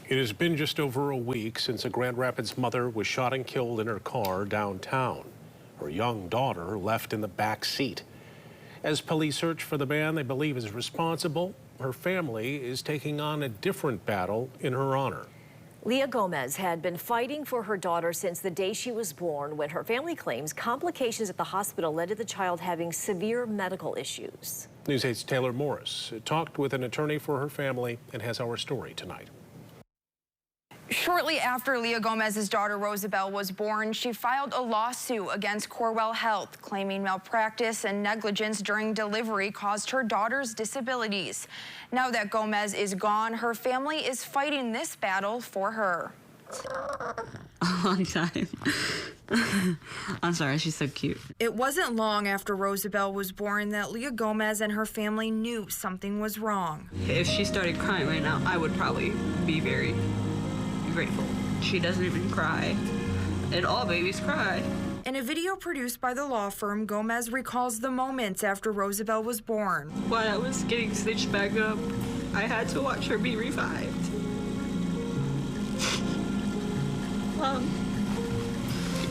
It has been just over a week since a Grand Rapids mother was shot and killed in her car downtown. Her young daughter left in the back seat. As police search for the man they believe is responsible, her family is taking on a different battle in her honor. Leah Gomez had been fighting for her daughter since the day she was born, when her family claims complications at the hospital led to the child having severe medical issues. News 8's Taylor Morris talked with an attorney for her family and has our story tonight. Shortly after Leah Gomez's daughter Rosabell was born, she filed a lawsuit against Corewell Health, claiming malpractice and negligence during delivery caused her daughter's disabilities. Now that Gomez is gone, her family is fighting this battle for her. A long time. I'm sorry, she's so cute. It wasn't long after Rosabell was born that Leah Gomez and her family knew something was wrong. If she started crying right now, I would probably be very grateful. She doesn't even cry, and all babies cry. In a video produced by the law firm, Gomez recalls the moments after Rosabell was born. While I was getting stitched back up, I had to watch her be revived.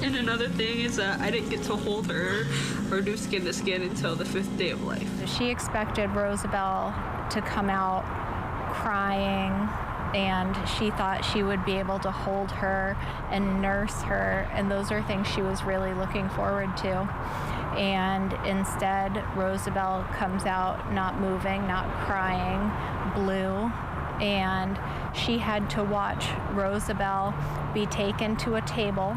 And another thing is that I didn't get to hold her or do skin to skin until the 5th day of life. She expected Rosabell to come out crying, and she thought she would be able to hold her and nurse her, and those are things she was really looking forward to. And instead, Rosabell comes out not moving, not crying, blue, and she had to watch Rosabell be taken to a table,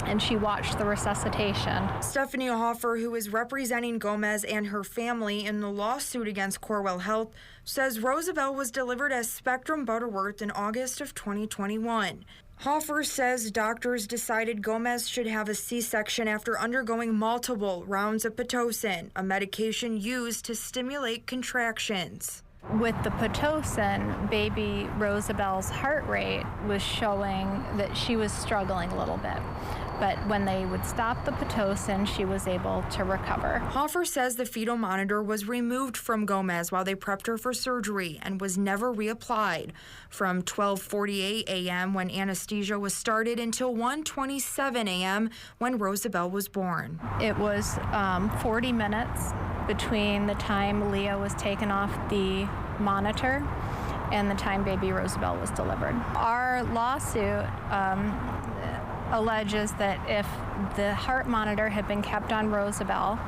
and she watched the resuscitation. Stephanie Hoffer, who is representing Gomez and her family in the lawsuit against Corewell Health, says Rosabell was delivered as Spectrum Butterworth in August of 2021. Hoffer says doctors decided Gomez should have a C-section after undergoing multiple rounds of Pitocin, a medication used to stimulate contractions. With the Pitocin, baby Rosabell's heart rate was showing that she was struggling a little bit. But when they would stop the Pitocin, she was able to recover. Hoffer says the fetal monitor was removed from Gomez while they prepped her for surgery and was never reapplied. From 12:48 a.m. when anesthesia was started until 1:27 a.m. when Rosabell was born. It was 40 minutes between the time Leah was taken off the monitor and the time baby Rosabell was delivered. Our lawsuit alleges that if the heart monitor had been kept on Rosabell,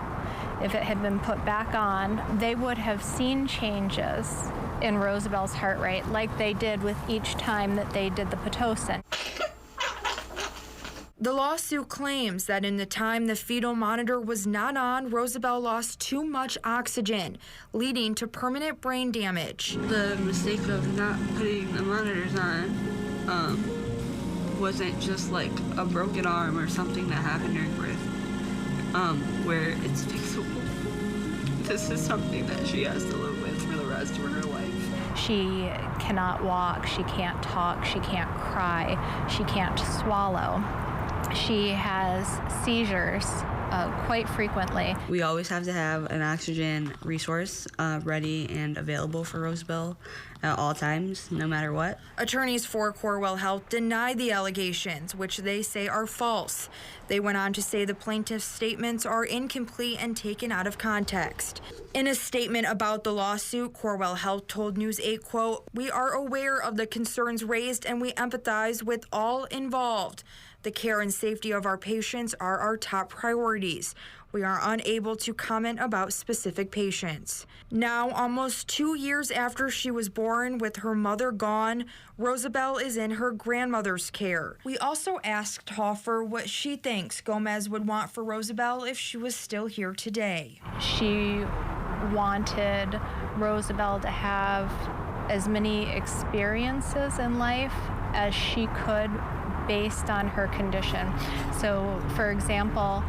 if it had been put back on, they would have seen changes in Rosabell's heart rate like they did with each time that they did the Pitocin. The lawsuit claims that in the time the fetal monitor was not on, Rosabell lost too much oxygen, leading to permanent brain damage. The mistake of not putting the monitors on wasn't just like a broken arm or something that happened during birth, where it's fixable. This is something that she has to live with for the rest of her life. She cannot walk, she can't talk, she can't cry, she can't swallow. She has seizures quite frequently. We always have to have an oxygen resource ready and available for Rosabell at all times, no matter what. Attorneys for Corewell Health deny the allegations, which they say are false. They went on to say the plaintiff's statements are incomplete and taken out of context. In a statement about the lawsuit, Corewell Health told News 8, quote, "We are aware of the concerns raised and we empathize with all involved. The care and safety of our patients are our top priorities. We are unable to comment about specific patients." Now, almost 2 years after she was born, with her mother gone, Rosabell is in her grandmother's care. We also asked Hoffer what she thinks Gomez would want for Rosabell if she was still here today. She wanted Rosabell to have as many experiences in life as she could based on her condition. So, for example,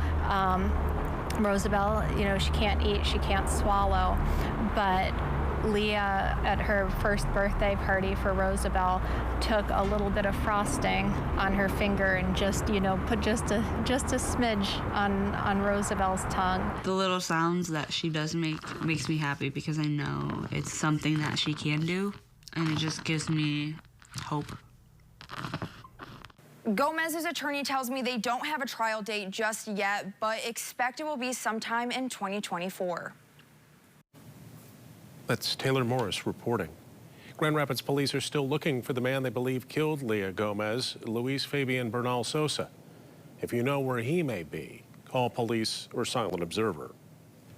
Rosabell, she can't eat, she can't swallow, but Leah, at her first birthday party for Rosabell, took a little bit of frosting on her finger and just, put just a smidge on Rosabell's tongue. The little sounds that she does makes me happy because I know it's something that she can do, and it just gives me hope. Gomez's attorney tells me they don't have a trial date just yet, but expect it will be sometime in 2024. That's Taylor Morris reporting. Grand Rapids police are still looking for the man they believe killed Leah Gomez, Luis Fabian Bernal Sosa. If you know where he may be, call police or Silent Observer.